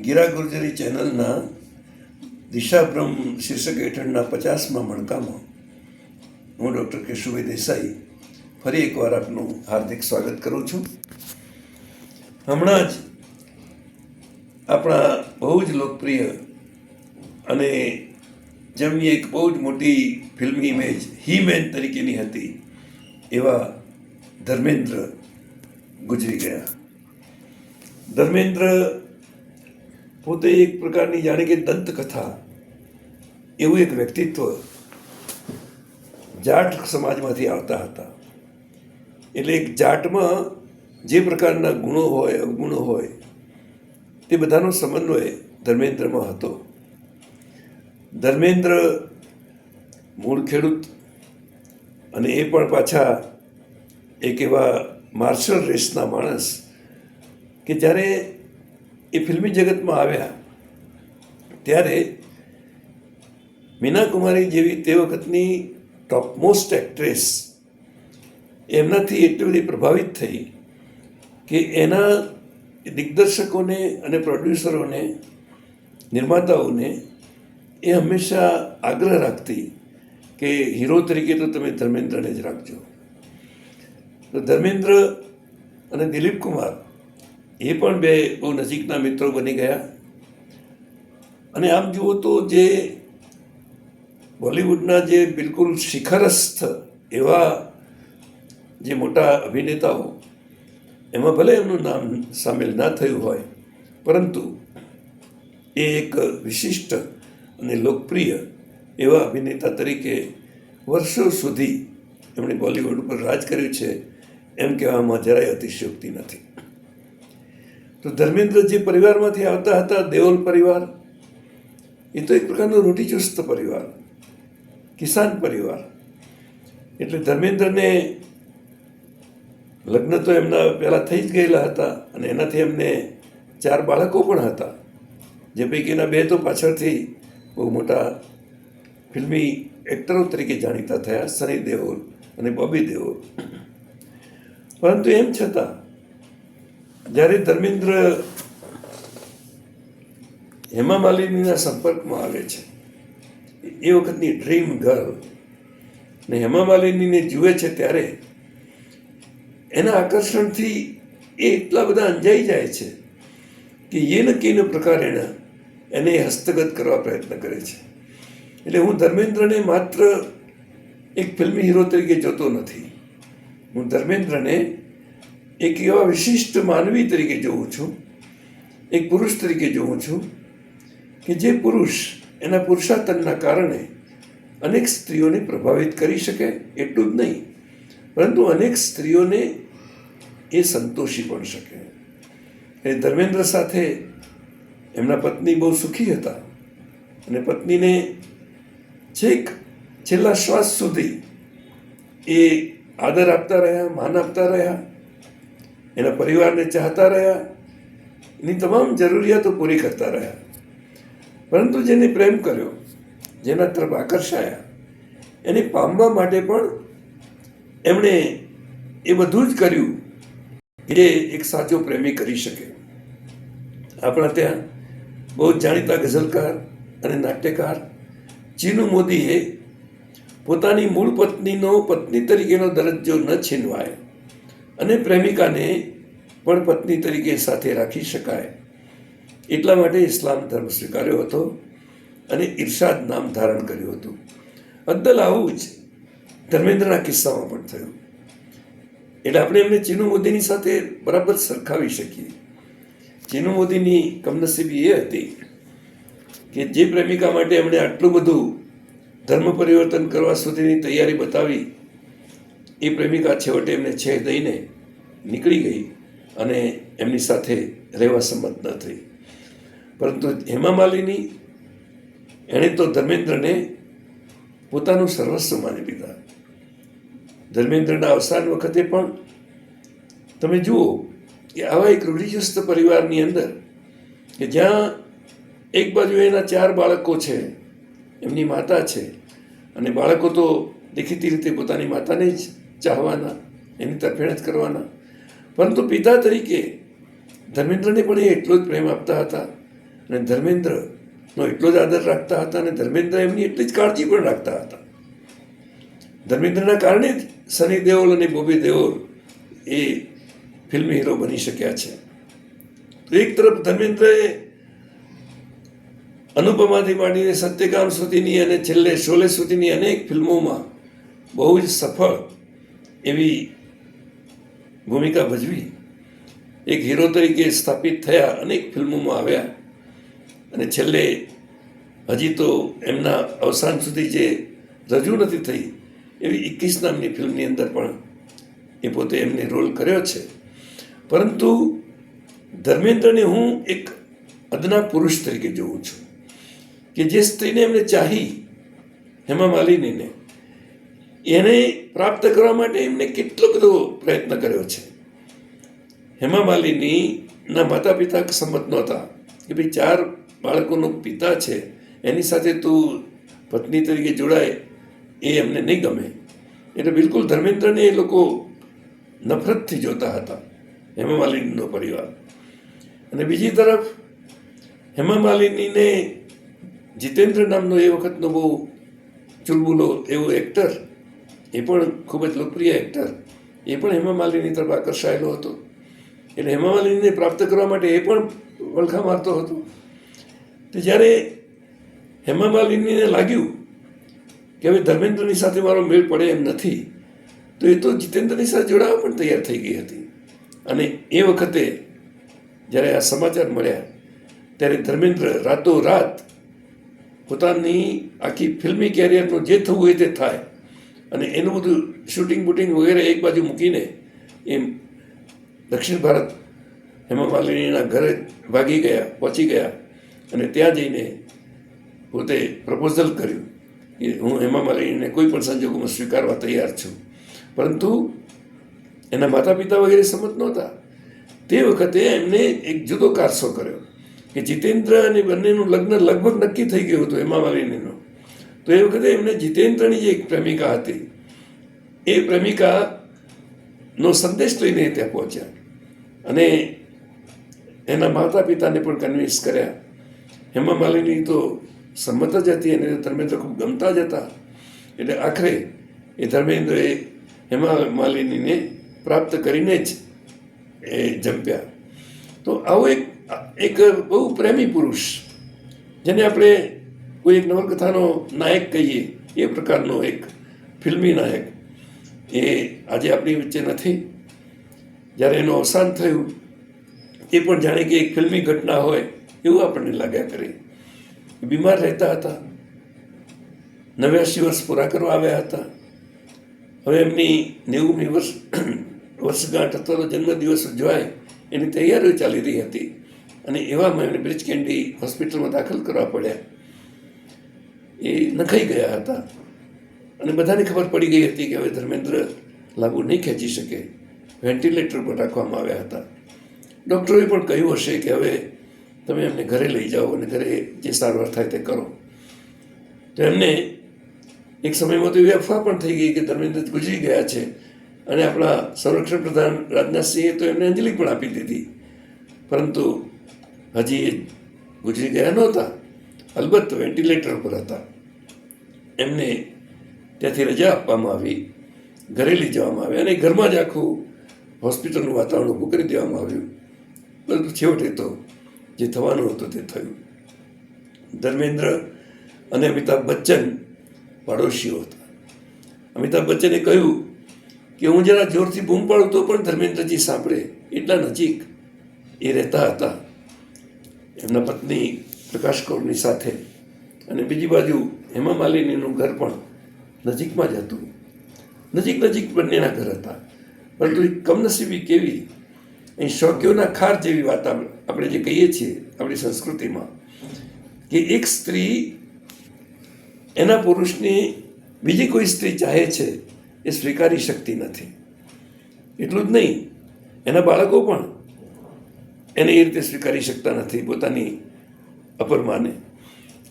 ગીરા ગુર્જરી ચેનલના દિશાભ્રમ શીર્ષક હેઠળના 50મા મણકામાં હું ડૉક્ટર કેશુભાઈ દેસાઈ ફરી એકવાર આપનું હાર્દિક સ્વાગત કરું છું. હમણાં જ આપણા બહુ જ લોકપ્રિય અને જેમની એક બહુ જ મોટી ફિલ્મી ઇમેજ હી મેન તરીકેની હતી એવા ધર્મેન્દ્ર ગુજરી ગયા. ધર્મેન્દ્ર પોતે એક પ્રકારની જાણે કે દંતકથા એવું એક વ્યક્તિત્વ જાટ સમાજમાંથી આવતા હતા. એટલે એક જાટમાં જે પ્રકારના ગુણો હોય અવગુણો હોય તે બધાનો સમન્વય ધર્મેન્દ્રમાં હતો. ધર્મેન્દ્ર મૂળ ખેડૂત અને એ પણ પાછા એક એવા માર્શલ રેસના માણસ કે જ્યારે એ ફિલ્મી જગતમાં આવ્યા ત્યારે મીના કુમારી જેવી તે વખતની ટોપમોસ્ટ એક્ટ્રેસ એમનાથી એટલી બધી પ્રભાવિત થઈ કે એના દિગ્દર્શકોને અને પ્રોડ્યુસરોને નિર્માતાઓને એ હંમેશા આગ્રહ રાખતી કે હીરો તરીકે તો તમે ધર્મેન્દ્રને જ રાખજો. તો ધર્મેન્દ્ર અને દિલીપ કુમાર એ પણ બે બહુ નજીકના મિત્રો બની ગયા. અને આમ જુઓ તો જે બોલિવૂડના જે બિલકુલ શિખરસ્થ એવા જે મોટા અભિનેતાઓ એમાં ભલે એમનું નામ સામેલ ના થયું હોય પરંતુ એ એક વિશિષ્ટ અને લોકપ્રિય એવા અભિનેતા તરીકે વર્ષો સુધી એમણે બોલિવૂડ ઉપર રાજ કર્યું છે એમ કહેવામાં જરાય અતિશયોક્તિ નથી. તો ધર્મેન્દ્ર જે પરિવારમાંથી આવતા હતા, દેઓલ પરિવાર, એ તો એક પ્રકારનો રૂઢિચુસ્ત પરિવાર, કિસાન પરિવાર. એટલે ધર્મેન્દ્રને લગ્ન તો એમના પહેલાં થઈ જ ગયેલા હતા અને એનાથી એમને 4 બાળકો પણ હતા, જે પૈકીના 2 તો પાછળથી બહુ મોટા ફિલ્મી એક્ટરો તરીકે જાણીતા થયા, સની દેઓલ અને બોબી દેઓલ. પરંતુ એમ છતાં જ્યારે ધર્મેન્દ્ર હેમા માલિનીના સંપર્કમાં આવે છે, એ વખતની ડ્રીમ ગર્લ, ને હેમા માલિનીને જુએ છે ત્યારે એના આકર્ષણથી એ એટલા બધા અંજાઈ જાય છે કે એ નક્કીનો પ્રકાર એને હસ્તગત કરવા પ્રયત્ન કરે છે. એટલે હું ધર્મેન્દ્રને માત્ર એક ફિલ્મી હીરો તરીકે જોતો નથી, હું ધર્મેન્દ્રને એક એવા વિશિષ્ટ માનવી તરીકે જોઉં છું, એક પુરુષ તરીકે જોઉં છું કે જે પુરુષ એના પુરુષાર્થના કારણે અનેક સ્ત્રીઓને પ્રભાવિત કરી શકે. એટલું જ નહીં પરંતુ અનેક સ્ત્રીઓને એ સંતોષી પણ શકે. એ ધર્મેન્દ્ર સાથે એમના પત્ની બહુ સુખી હતા અને પત્નીને છેક છેલ્લા શ્વાસ સુધી એ આદર આપતા રહ્યા, માન આપતા રહ્યા, એના પરિવારને ચાહતા રહ્યા, એની તમામ જરૂરિયાતો પૂરી કરતા રહ્યા. પરંતુ જેને પ્રેમ કર્યો, જેના તરફ આકર્ષાયા, એને પામવા માટે પણ એમણે એ બધું જ કર્યું જે એક સાચો પ્રેમી કરી શકે. આપણા ત્યાં બહુ જાણીતા ગઝલકાર અને નાટ્યકાર ચીનુ મોદીએ પોતાની મૂળ પત્નીનો પત્ની તરીકેનો દરજ્જો ન છીનવાય અને પ્રેમિકાને પણ પત્ની તરીકે સાથે રાખી શકાય એટલા માટે ઇસ્લામ ધર્મ સ્વીકાર્યો હતો અને ઇરશાદ નામ ધારણ કર્યું હતું. અદ્દલ આવું જ ધર્મેન્દ્રના કિસ્સામાં પણ થયું. એટલે આપણે એમને ચીનુ મોદીની સાથે બરાબર સરખાવી શકીએ. ચીનુ મોદીની કમનસીબી એ હતી કે જે પ્રેમિકા માટે એમણે આટલું બધું ધર્મ પરિવર્તન કરવા સુધીની તૈયારી બતાવી, એ પ્રેમિકા છેવટે એમને છેહ દઈને નીકળી ગઈ અને એમની સાથે રહેવા સંમત ન થઈ. પરંતુ હેમા માલિની એણે તો ધર્મેન્દ્રને પોતાનું સર્વસ્વ માની લીધા. ધર્મેન્દ્રના અવસાન વખતે પણ તમે જુઓ કે આવા એક રૂઢિચુસ્ત પરિવારની અંદર કે જ્યાં એક બાજુ એના 4 બાળકો છે, એમની માતા છે, અને બાળકો તો દેખીતી રીતે પોતાની માતાને જ ચાહવાના, એની તરફેણ જ કરવાના, પરંતુ પિતા તરીકે ધર્મેન્દ્રને પણ એ એટલો જ પ્રેમ આપતા હતા અને ધર્મેન્દ્રનો એટલો જ આદર રાખતા હતા અને ધર્મેન્દ્ર એમની એટલી જ કાળજી પણ રાખતા હતા. ધર્મેન્દ્રના કારણે જ સની દેઓલ અને બોબી દેઓલ એ ફિલ્મી હીરો બની શક્યા છે. તો એક તરફ ધર્મેન્દ્રએ અનુપમાથી માંડીને સત્યકામ સુધીની અને છેલ્લે શોલે સુધીની અનેક ફિલ્મોમાં બહુ જ સફળ એવી ભૂમિકા ભજવી. એક હીરો તરીકે સ્થાપિત થયા, અનેક ફિલ્મોમાં આવ્યા અને છેલ્લે હજી તો એમના અવસાન સુધી જે રજૂ નથી થઈ એવી 21 નામની ફિલ્મની અંદર પણ એ પોતે એમને રોલ કર્યો છે. પરંતુ ધર્મેન્દ્રને હું એક અદના પુરુષ તરીકે જોઉં છું કે જે સ્ત્રીને એમને ચાહી, હેમા માલિનીને, એને પ્રાપ્ત કરવા માટે એમને કેટલો બધો પ્રયત્ન કર્યો છે. હેમા માલિનીના માતા પિતા સંમત નહોતા કે ભાઈ 4 બાળકોનો પિતા છે, એની સાથે તું પત્ની તરીકે જોડાય, એ એમને નહીં ગમે. એટલે બિલકુલ ધર્મેન્દ્રને એ લોકો નફરતથી જોતા હતા, હેમા માલિનીનો પરિવાર. અને બીજી તરફ હેમા માલિનીને જીતેન્દ્ર નામનો એ વખતનો બહુ ચુલબુલો એવો એક્ટર, એ પણ ખૂબ જ લોકપ્રિય એક્ટર, એ પણ હેમા માલિની તરફ આકર્ષાયેલો હતો. એટલે હેમા માલિનીને પ્રાપ્ત કરવા માટે એ પણ વલખા મારતો હતો. તો જ્યારે હેમા માલિનીને લાગ્યું કે હવે ધર્મેન્દ્રની સાથે મારો મેળ પડે એમ નથી, તો એ તો જીતેન્દ્રની સાથે જોડાવા પણ તૈયાર થઈ ગઈ હતી. અને એ વખતે જ્યારે આ સમાચાર મળ્યા ત્યારે ધર્મેન્દ્ર રાતોરાત પોતાની આખી ફિલ્મી કેરિયરનું જે થવું હોય તે થાય અને એનું બધું શૂટિંગ બૂટિંગ વગેરે એક બાજુ મૂકીને એમ દક્ષિણ ભારત હેમા માલિનીના ઘરે પહોંચી ગયા અને ત્યાં જઈને પોતે પ્રપોઝલ કર્યું કે હું હેમા માલિનીને કોઈ પણ સંજોગોમાં સ્વીકારવા તૈયાર છું. પરંતુ એના માતા પિતા વગેરે સંમત નહોતા. તે વખતે એમને એક જુદો કારસો કર્યો કે જીતેન્દ્ર અને બંનેનું લગ્ન લગભગ નક્કી થઈ ગયું હતું હેમા માલિનીનું. તો એ વખતે એમને જીતેન્દ્રની જે એક પ્રેમિકા હતી, એ પ્રેમિકાનો સંદેશ લઈને ત્યાં પહોંચ્યા અને એના માતા પિતાને પણ કન્વિન્સ કર્યા. હેમા માલિની તો સંમત જ હતી અને ધર્મેન્દ્ર ખૂબ ગમતા જ હતા. એટલે આખરે એ ધર્મેન્દ્રએ હેમા માલિનીને પ્રાપ્ત કરીને જ એ જંપ્યા. તો આવો એક બહુ પ્રેમી પુરુષ, જેને આપણે કોઈ એક નવલકથાનો નાયક કહીએ, એ પ્રકારનો એક ફિલ્મી નાયક, એ આજે આપણી વચ્ચે નથી. જ્યારે એનું અવસાન થયું એ પણ જાણે કે એક ફિલ્મી ઘટના હોય એવું આપણને લાગ્યા કરે. બીમાર રહેતા હતા, 89 વર્ષ પૂરા કરવા આવ્યા હતા. હવે એમની 90મી વર્ષગાંઠ અથવા તો જન્મદિવસ ઉજવાય એની તૈયારીઓ ચાલી રહી હતી અને એવામાં એમને બ્રિજ કેન્ડી હોસ્પિટલમાં દાખલ કરવા પડ્યા. એ નખાઈ ગયા હતા અને બધાને ખબર પડી ગઈ હતી કે હવે ધર્મેન્દ્ર લાંબુ નહીં ખેંચી શકે. વેન્ટિલેટર પર રાખવામાં આવ્યા હતા. ડૉક્ટરોએ પણ કહ્યું હશે કે હવે તમે એમને ઘરે લઈ જાઓ અને ઘરે જે સારવાર થાય તે કરો. તો એમને એક સમયમાં તો એવી અફવા પણ થઈ ગઈ કે ધર્મેન્દ્ર ગુજરી ગયા છે અને આપણા સંરક્ષણ પ્રધાન રાજનાથસિંહે તો એમને અંજલિ પણ આપી દીધી. પરંતુ હજી એ ગુજરી ગયા નહોતા, અલબત્ત વેન્ટિલેટર પર હતા. એમને ત્યાંથી રજા આપવામાં આવી, ઘરે લઈ જવામાં આવ્યા અને ઘરમાં જ આખું હોસ્પિટલનું વાતાવરણ ઊભું કરી દેવામાં આવ્યું. પરંતુ છેવટે તો જે થવાનું હતું તે થયું. ધર્મેન્દ્ર અને અમિતાભ બચ્ચન પાડોશીઓ હતા. અમિતાભ બચ્ચને કહ્યું કે હું જરા જોરથી બૂમ પાડું તો પણ ધર્મેન્દ્રજી સાંભળે, એટલા નજીક એ રહેતા હતા એમના પત્ની પ્રકાશ કૌરની સાથે. અને બીજી બાજુ હેમા માલિનીનું ઘર પણ નજીકમાં જ હતું. નજીક બંનેના ઘર હતા. પરંતુ કમનસીબી કેવી, અહીં શોકીઓના ખાર જેવી વાત આપણે જે કહીએ છીએ આપણી સંસ્કૃતિમાં, કે એક સ્ત્રી એના પુરુષને બીજી કોઈ સ્ત્રી ચાહે છે એ સ્વીકારી શકતી નથી. એટલું જ નહીં, એના બાળકો પણ એને એ રીતે સ્વીકારી શકતા નથી પોતાની અપરમાને.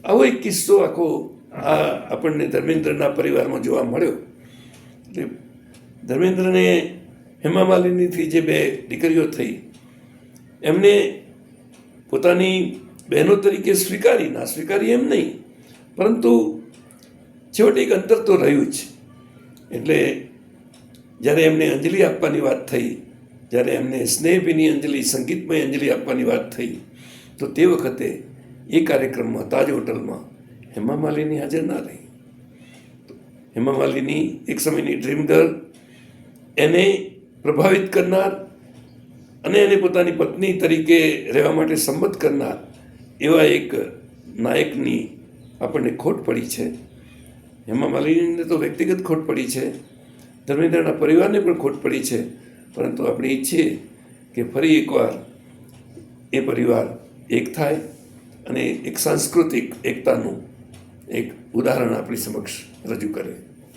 આવો એક કિસ્સો આખો આપણને ધર્મેન્દ્રના પરિવારમાં જોવા મળ્યો. એટલે ધર્મેન્દ્રને હેમા માલિનીથી જે 2 દીકરીઓ થઈ, એમને પોતાની બહેનો તરીકે સ્વીકારી ના સ્વીકારી એમ નહીં, પરંતુ છેવટે એક અંતર તો રહ્યું જ. એટલે જ્યારે એમને અંજલિ આપવાની વાત થઈ, જ્યારે એમને સ્નેહભીની અંજલિ, સંગીતમય અંજલિ આપવાની વાત થઈ, તો તે વખતે એ કાર્યક્રમમાં તાજ હોટલમાં હેમા માલિની હાજર ના રહી. હેમા માલિની એક સમયની ડ્રીમ ગર્લ, એને પ્રભાવિત કરનાર અને એને પોતાની પત્ની તરીકે રહેવા માટે સંમત કરનાર એવા એક નાયકની આપણને ખોટ પડી છે. હેમા માલિનીને તો વ્યક્તિગત ખોટ પડી છે, ધર્મેન્દ્રના પરિવારને પણ ખોટ પડી છે, પરંતુ આપણે ઈચ્છીએ કે ફરી એકવાર એ પરિવાર એક થાય અને એક સાંસ્કૃતિક એકતાનું એક ઉદાહરણ આપણી સમક્ષ રજૂ કરે.